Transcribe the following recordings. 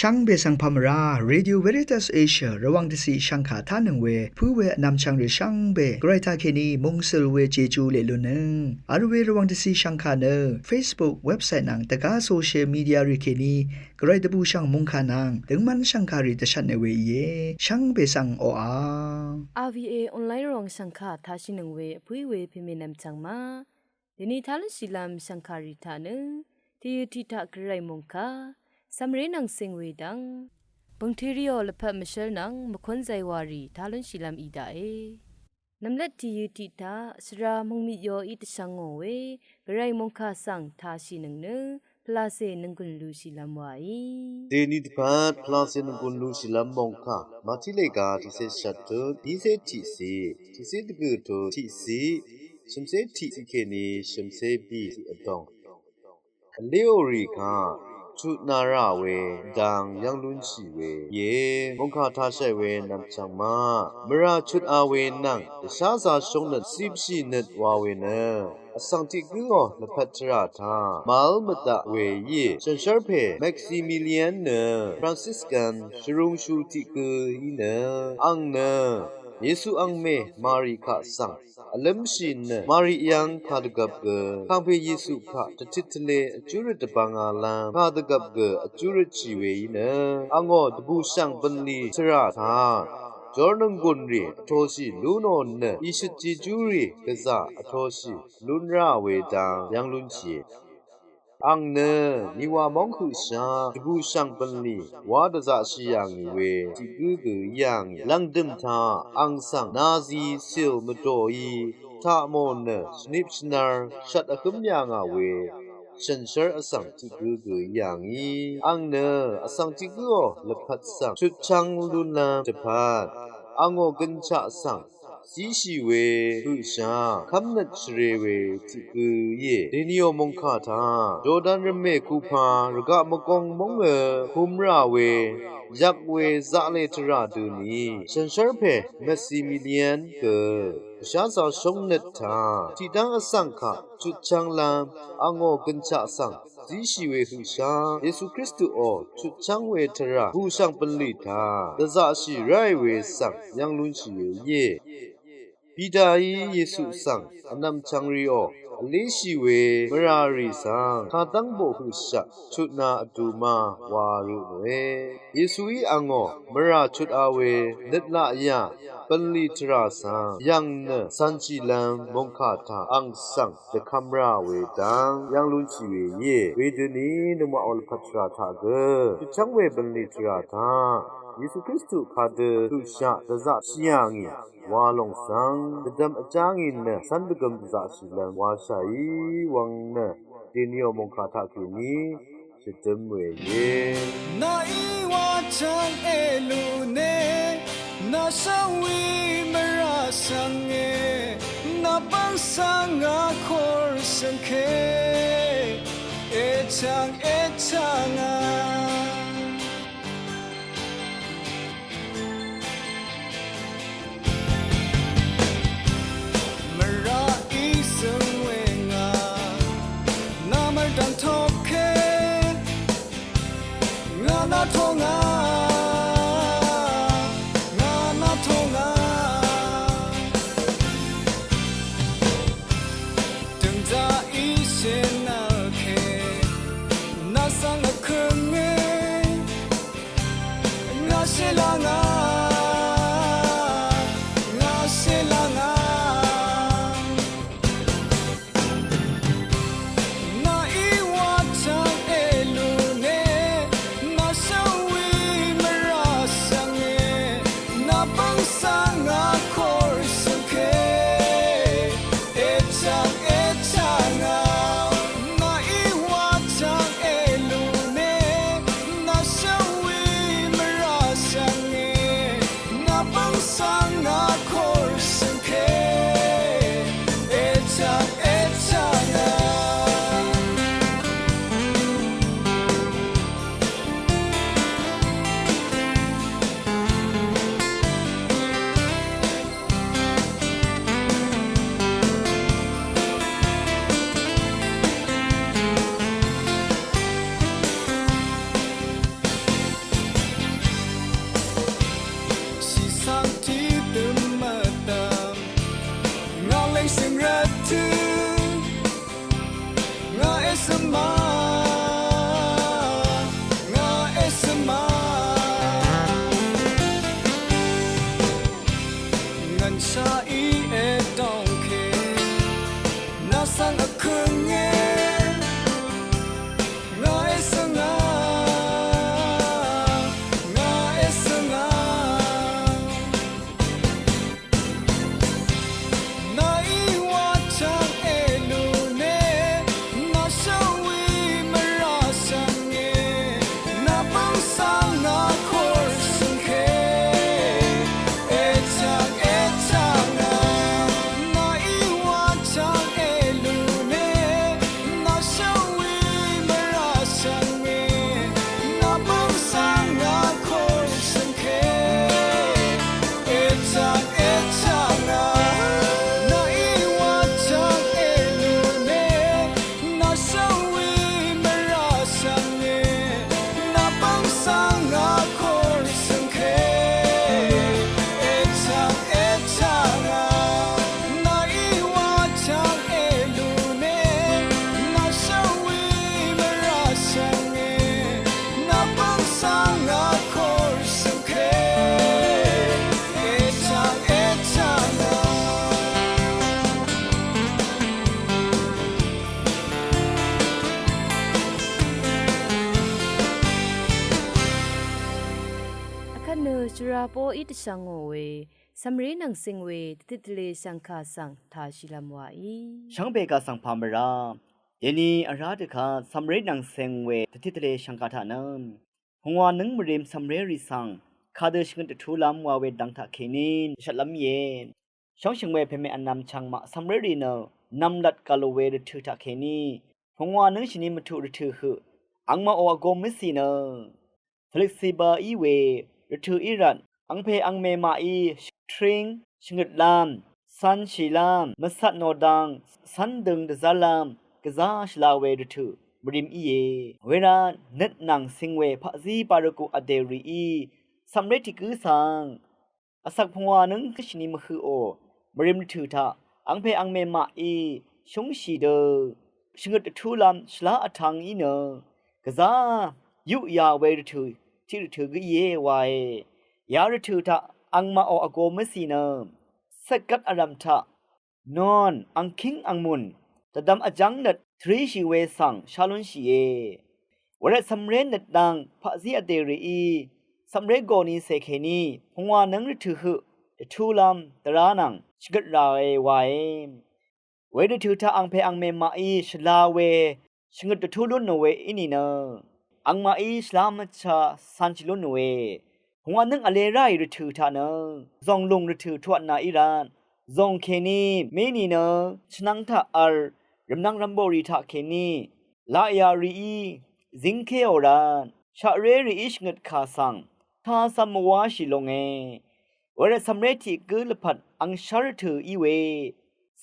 ช่างเบสังพามราเรดิโอเวริตัสเอเชียระวังที่สีช่างขาท่านึงเวผู้เวนำช่างเรช่างเบไกรทาเคนีมงสลเวเจจูเลลุนึงอาร์เวระวังที่สีช่างขาเนอ Facebook เว็บไซต์นังตะกาโซเชียลมีเดียริเคนีไกรตะบูช่างมงขานังถึงมันช่างขาริตชันเนเวเยช่างเบสังโออา RVA ออนไลน์รองช่างขาท่าชินึงเวผู้เวพิมพ์นำจังมาเดนี้ทาลสิลามช่างขาริท่านึงที่ทิทักไรมงคาสำเร็จนังเซงเวดังบางทีเรียลพัดมิเชลนังมคนใจวารีทาลุนชิลามอีดาเอนำเล็ดที่ยุติตาสรามงมิโยอิตสังโงเวกระไรมงคาสังทาชินึงเนพลาเซนึงกุลลูชิลามวาอีเดนิดพัดพลาเซนึงกุลลูชิลามมงคามาที่เลกาที่เซชัดโตที่เซที่เซตะกุโตที่เซชิมเซที่สิเคนีชิมเซบีที่อดองเลโอริคาชุนาราเวดังยังลุนชีเวเยมงคาทาเชเวนำจังมามราชุดอาเวนังชาซาชงนัดสิบชีนัดวาเวนะอสังติกุโอละพัชราธามาลมตะเวเยชันชาร์เพแม็กซิมิเลียนเนฟรานซิสกันชรุงชูติกุอีเนอังเนเยซูอังเมมาริคาสังอลัมชินมาริยังคาดกับเกข้างเพเยซูพระตติทเลจุรตบังอาลังคาดกับเกจุรชีเวเนอังอดบูชังบันลีสระธาจอร์นังกุนรีอโทชิลูโนนอิชจิจูรีกะซาอโทชิลุนราเวดังยังลุนชีอังเนนิวามองคุชาตบูชังบันลีวาดะซาชิยังเวจิกุกุยังลังดิมทาอังสังนาซีซิลมโตอีทามอนสนิปชนาชัดอะคุมยังอาเวฉันเชอร์อสังจิกุกุยังอีอังเนอสังจิกุโอละพัดสังชุดชังลุนลาจะพัดอังโอกันชะสังสีชีเวหุชาคำนัดชเรเวจิกุเยเดนิโอมงคาทาโดดันรเมคูพารกะมกองมงคุมราเวยักเวซาเลทราดูนีฉันเชอร์เพเมสซิมิเลียนเกชาซาชงเนตทาที่ดังอสังขะจุดชังลามอังโอกันชะสังสีชีเวหุชาเยซูคริสต์โอจุดชังเวทราผู้สังปลิทาตะซาชิไรเวสังยังลุนชีเยปีดายีเยซูสังอนำชังริโออเลชีเวมรารีสังคาตังโบหุชะชุดนาอดูมาวารุเวเยซูอีอังโอมราชุดอาเวนิดละยะปันลิทราสังยังเนสันจิลัมมงคาทาอังสังเดคัมราเวดังยังลุนชีเวเยเวดนีนมะอลพัทราทาเกจุชังเวปันลิทราทาเยซูคริสต์คาเดตุชะตะซะชิยังอีวาลงสังดำอจางอินสันดกมตะซะชิลัมวาชัยวังเนเดนิโอมงคาทาคินีชิดมเวเยนาอีวาจังเอลูเนนาสวีมราสังเอนาปังสังอาคอร์สังเคเอจังอา ชราโปอิตชังโงเวสัมเรนังสิงเวติตเลสังคาสังทาชิลามวาอีช่างเบกาสังพามราเยนีอาราดคาสัมเรนังเซงเวติตเลชังคาทานันหัวนึงมริมสัมเรริสังคาเดชกันตทูลามวาเวดังทาเคนินชัดลำเยนช่องชิงเวเพเมอันนำชังมาสัมเรริเนนำลัดกาโลเวรทูทาเคนีหัวนึงชินิมทูรทูคืออังมาโอโกมิสีเนฟลิกซิบาอีเวรทูอิรันอังเพอังเมมาอีทริงชงดลามสันชิลามมัสัดโนดังสันดึงดซาลามกะซาชลาเวรทูบริมอีเยเวลาเน็ตนังสิงเวพะซีปารกุอเดรีอีสัมเรติกือสังอสักพงวานึงกชนิมคือโอบริมทูทาอังเพอังเมมาอีชงชีเดชงดทูลามชลาอทังอีเนกะซายุยาเวรทูที่รทูกเยวายยารทูทาอังมาโออโกมสีเนสกัดอรัมทานอนอังคิงอังมุนตะดำอจังนัดทรีชีเวสังชาลุนชีเอวรสัมเรนัดดังพะซีอเดรีสัมเรโกนีเซเคนีพงวานังรทูหึทูลามตรานังชกดราเอวายเวรทูทาอังเพอังเมมาอีชลาเวชงดทูลุนโนเวอินีเนอังมาอีสลามชาสันชิลุนโนเวหัวนึงอเลไรรทูทาเนซองลงรทูทวดนาอิรานซองเคนีเมนีเนชนังทาอัลรำนังรัมโบรีทาเคนีลายารีซิงเคโอรานชาเรรีอิชงดคาสังทาสัมวาชิลงเอวรสัมเรติกุลพัดอังชารทูอีเว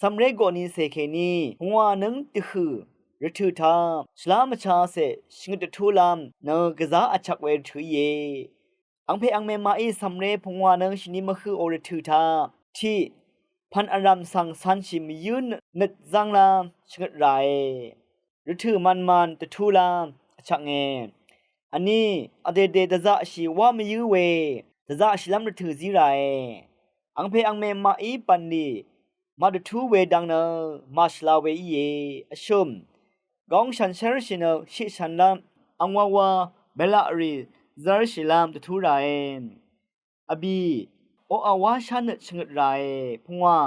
สัมเรโกนีเซเคนีหัวนึงติคือรทูทาสลามชาเซชงดทูลามเนกะซาอชักเวทูเยอังเพอังเมมาอีสัมเรพงวานังชินิมคือโอรทูทาที่พันอารามสังสันชิมยืนนึดจังลามชงดไรรทูมันตะทูลามชักเงอันนี้อเดเดตะซะชีวามยืเวตะซะชิลัมรทูซีไรอังเพอังเมมาอีปันดีมาตะทูเวดังเนมาชลาเวอีเยอชุมกองฉันเชรชินชิฉันลามอังวาเบลารีซาร์ชิลามตะทูไรอบีโออาวาชันชงดไรพงว่า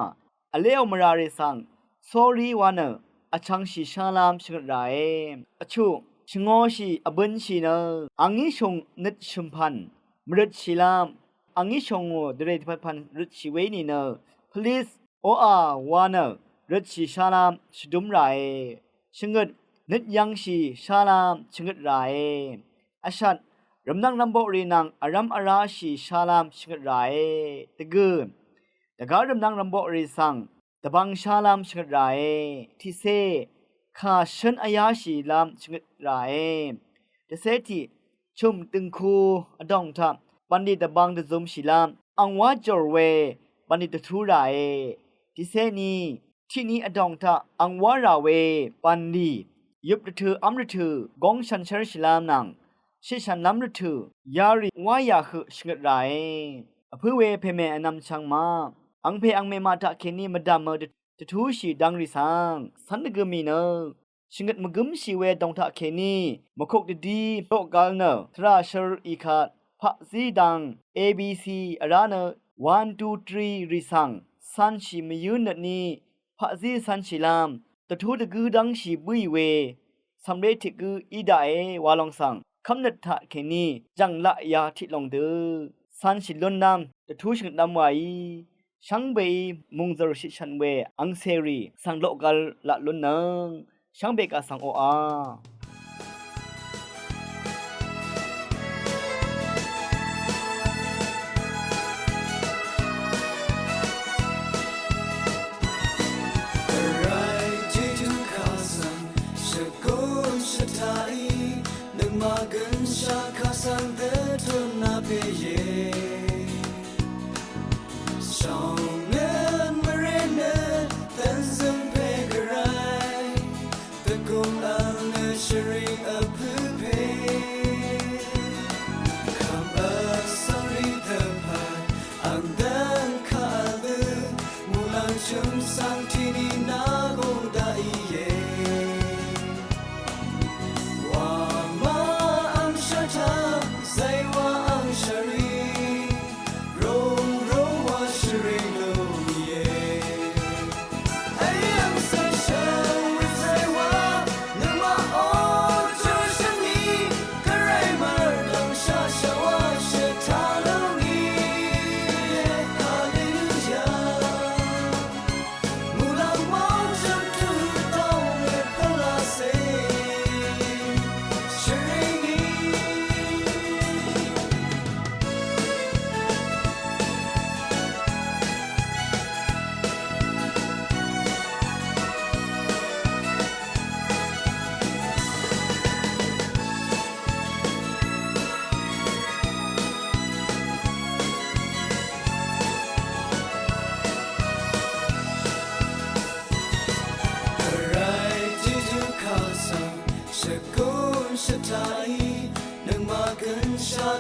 อเลอมราเรสังซอรีวานอชังชิชาลามชงดไรอชุชงอชีอบันชีเนอังงิชงนึดชุมพันมรดชิลามอังงิชงโอเดรทพันรดชิเวนีเน please โออาวานรดชิชาลามชดุมไรชงดนึดยังชีชาลามชงดไรอชัดรำนังรำโบรีนังอารัมอาราชีชาลามชงดไรตะกืนตะการรำนังรำโบรีสังตะบังชาลามชงดไรที่เซข้าฉันอายาชีลามชงดไรตะเซที่ชุมตึงคูอดองทับปันดิตะบังตะซุมชีลามอังวาจอร์เวปันดิตะทูไรที่เซนีที่นี้อดองทับอังวาราเวปันดียุบตะเธออัมตะเธอกองฉันเชรชีลามนังชิฉันล้ำรทูยาริวายาคือชงดไรอภิเวเพเมอนำชังมาอังเพอังเมมาตะเคนีมาดามตะทูชีดังริสังสันตะกึมีเนชงดมะกึมชีเวดองทะเคนีมะคกดดีโตกาลเนทราชรอีคาพะซีดัง ABC อาราเน1 2 3ริสังสันชีมยุนนนีพะซีสันชีลามตะทูตะกือดังชีบุยเวสัมเรติกืออีดาเอวาลองสังคำนัดทะเคนีจังละยาที่ลงเดือสันชิลนนำตะทูชงดำไว้ช่างเบยมุงจรชิชันเวอังเซรีสังโลกัลละลุนนังช่างเบกาสังโออามากันชาคาสังเดทุนนาเปเยชองเงินมาเรนเนตันซึมเพกไรตะกุงอันเนช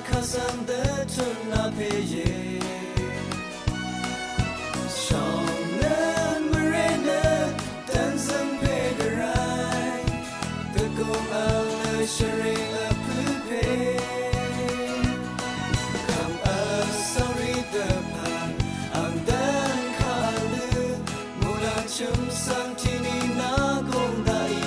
kasan de tuna peye Shaunen marene dancing pederai The go ala sharing a pupe Come sorry the pan and then kalu Mula chum sang tini na gong dai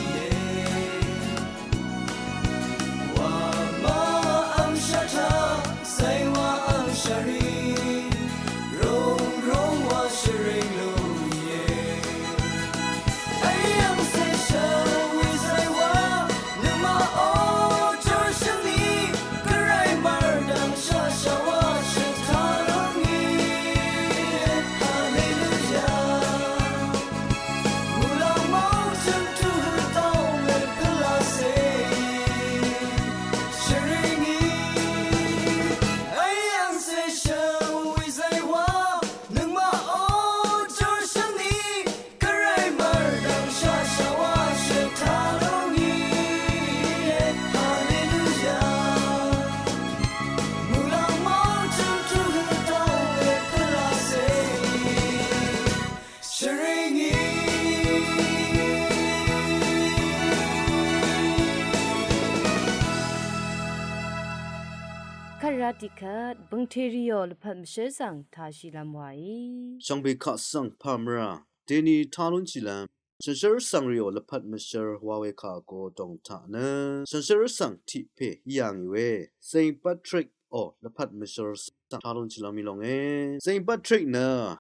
Karatikat bungteriol pamshe sang tashi lamwai. 上被卡上帕姆拉，对你讨论起来，真是上日有了拍么事儿，华为卡过动他呢，真是上体配一样以为 Saint Patrick 哦，了拍么事儿上讨论起来咪龙诶 ，Saint Patrick 呢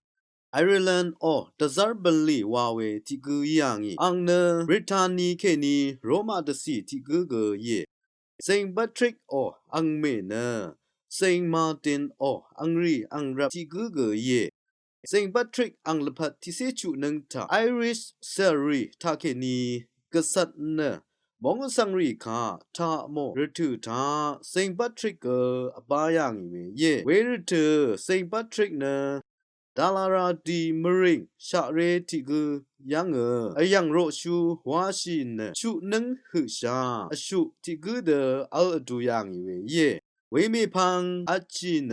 ，Ireland 哦，德扎本里华为提个一样伊，昂呢，Britannia 克尼罗马的西提个耶。Saint Patrick 哦，昂美呢 ，Saint Martin 哦，昂瑞昂รับที่กูเกย Saint Patrick 昂ละพัดที่เสจุนังทา Irish Salary ทาเคนีกษัตริย์เนมองสังรีคาทาโมรถุทา Saint Patrick เกอบายังอีเวเวรถุ Saint Patrick เนดาลาราดีมริงชาเรติกูยังยังโรชูวาชินชุนังหือชาชุติกูเดอัลดูยังอีเวเยဝိမေဖန်အချီန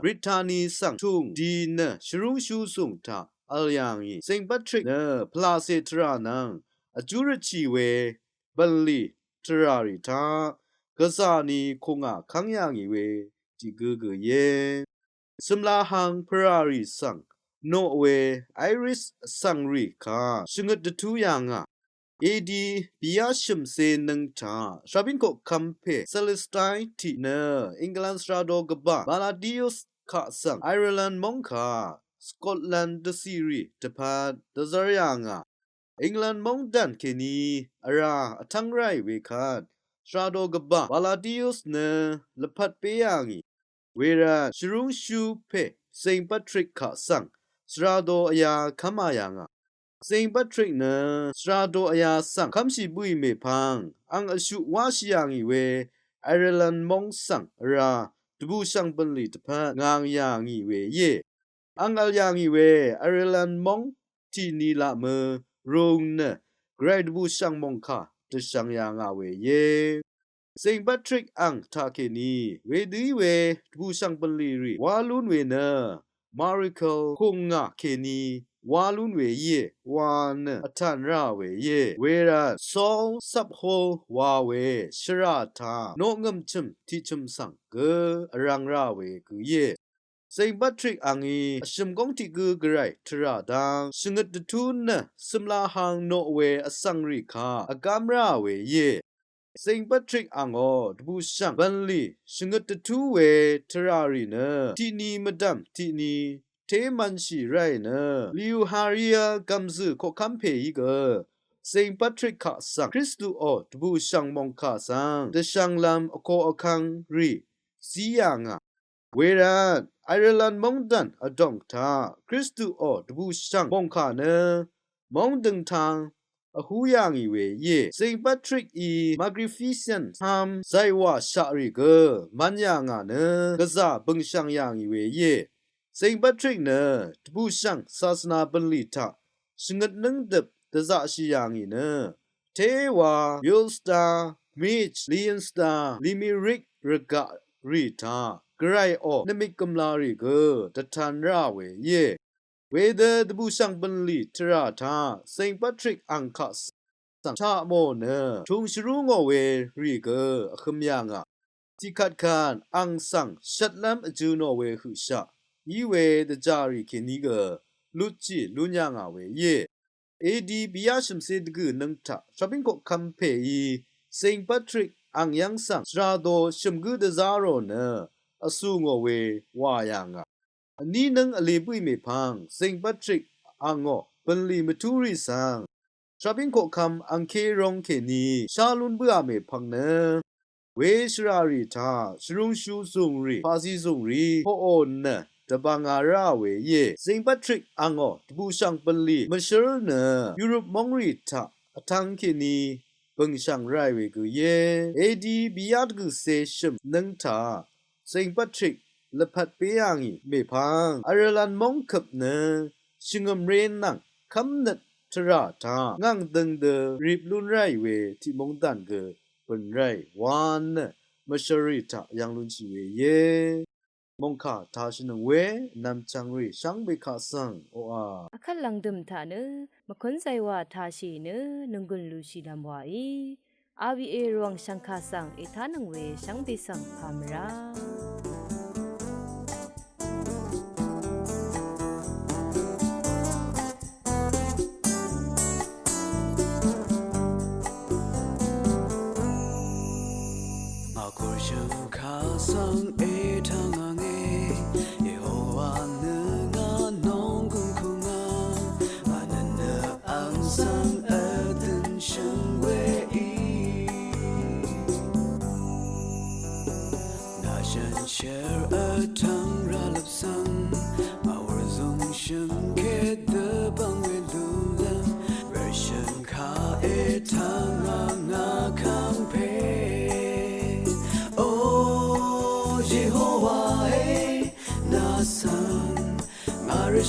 ဘရစ်တာနီဆန်ထုံဒီနရှရုံရှုဆုံတာအလျံဤစိန်ပထရစ်နဖလာစေထရနံအကျူရချီဝေဘလီထရာရီတာကစားနီခုံငါခန်းယံဤဝေဒီဂဂယေစမလာဟန်ဖရာရီဆန်နိုဝေအိုင်ရစ်ဆန်ရီခါရှငတ်တတူယံငါAD บิยาชิมเซนังทาชาบินโกคัมเพเซเลสไตน์ทีเนอังกฤษราโดกบะบาลาดิอุสคาซังไอร์แลนด์มองคาสกอตแลนด์เดซีรีตพาดซาริยังอ่ะอังกฤษมองดันเคนีอาราทังไรเวคาดชราโดกบะบาลาดิอุสเนลพัดเปียงีเวราชรุงชูเพเซนต์แพทริกคาซังชราโดอยาคามายังอ่ะSaint Patrick นะสระโดอยาสังคำสิบุยเมพังอังอชุวาชิยังอีเวไอร์แลนด์มองสังราตบูสังเป็นลิตพะงางยังอีเวเยอังอัลยังอีเวไอร์แลนด์มองที่นีละเมโรงนะเกรดบูสังมองคาตสังยังอาเวเย Saint Patrick อังทาเคนีเวดีเวตบูสังเป็นลิริวาลุนเวนะมาริเคิลคงงะเคนีวาลุนเวเยวานอัทันราเวเยเวราซอลซับโฮวาเวชราธาโนงมชุมที่ชุมสังเกอรังราเวกุเยSaint Patrick อังอีชิมกงที่กูกไรทราดังชงดทุนนะสมลาหังโนเวอสังริคาอากามราเวเยSaint Patrick อังอดบูชังบันลีชงดทุเวทรารีนะที่นีมดัมที่นีเทมันชีไรนะลิวฮาริยกัมซึโคคัมเพอีกSaint Patrick คาสังคริสตูอดบูชังมองคาสังเดชังลำอโคอคังรีซียังอ่ะเวรันไอร์แลนด์มองดันอดองทาคริสตูอดบูชังมองคานะมองดึงทางอหูยังอีเวเย Saint Patrick อี Magnificent ทำไซวาชาริเกมันยังอ่ะนะกะซาบึงชังยังอีเวเยSaint Patrick 呢，不像萨斯纳本里塔，是我能的咋西洋伊呢？台湾 Yulstar Mitch Leonstar Limerick Regard รีทากระไรออนมิกำลารีเกอตะทันราเวเยเวเดตบุสังบันลีทราทาเซนต์แพทริกอังคัสสังชาโมเนทุงชรุงเวรีเกออคมยังอะที่ขัดขานอังสังชัดลำอจูโนเวหุชะยีเวเดจารีคินิเกอลุจิลุญยังอะเวเยAD บิยาชมเซดกูนังทะชอปิงโกคัมเพยีเซนต์แพทริกอังยังสังสราโดชมกูเดซาโรเนอสูงเววายังอะอันนี้นังอเลปุยเมพังเซนต์แพทริกอังอเป็นลีมทูริสังชอปิงโกคัมอังเครองเคนีชาลุนเบือเมพังเนเวชรารีทาชรุงชูซุงรีภาษีซุงรีโฮโอนเนตะบังอาราเวเยเซนต์แพทริกอังอตบูชังเป็นลีมเชอร์เนยุโรปมองรีทาทังเคนีเปิงช่างไรเวกุเยAD บิยาดกุเซชมนังทาเซนต์แพทริกละพัดเปียงอีเมพังอาราลันมองขับเนชิงอมเรนนังคำนัดทราทางังดึงเดรีบลุนไรเวที่มงตันเกเป็นไรวันมชริทายังลุนชีเวเยมงคาทาชนเวนำจังรีช่างเบคาสังโออา အခက်လန်ဒမ်ထာနမခွန်းဆိုင်ဝါထားရှိနနငွန်လူရှိလမ်ဝါဤ RVA ရောင်ရှန်ခါဆန်အထာနငွေရှန်ပိဆန်ဖာမရာ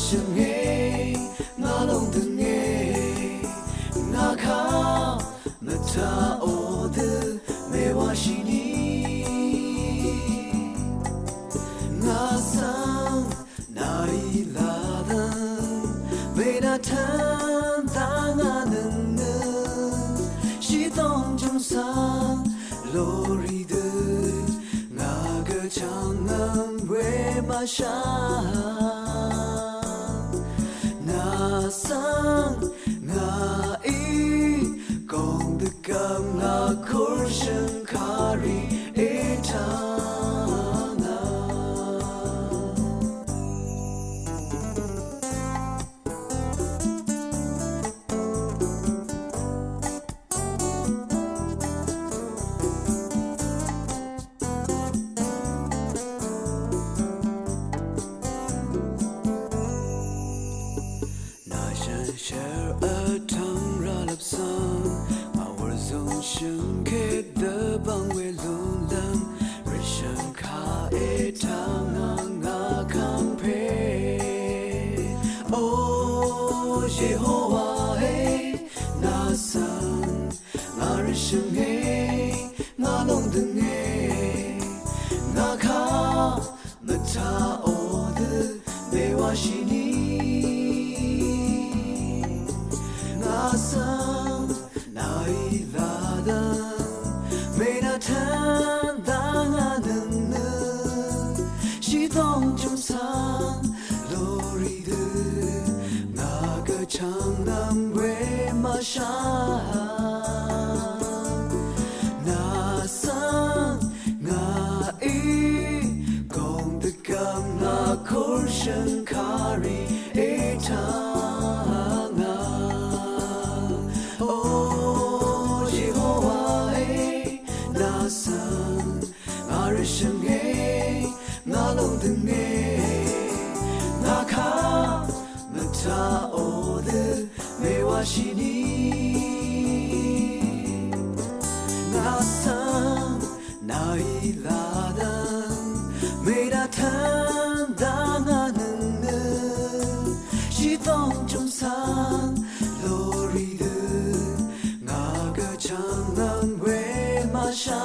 ရှငယ်ငါလုံးတငယ်ငါခါမတာအိုဒမေဝရှိနီငါဆန်နိုင်လာဒမေနာထန်သာငါနနရှိတော့ကြုံစားလိုရီဒငါကချမ်းငမ်းဝဲမရှာsang nga I gong the gam nga kursion kari etana share a tongue roll up song our zone shun ke the bang we lulam rishan ka etanga nga kampe oh Jehovah hey na san na rishan hey na long de hey na ka mata o de me wa shi ni Sang nai la da me na tan da nga nung shi dong jung san lo ri de nga ga chang nam we ma sha na sang nga I gong de gam na kor shan kari eta shang hey na long de na ka mata o de me wa shi ni na san na I la da me da tan da na ne shi dong jung san lo ri de nga ga chang nan we ma sha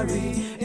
ရီ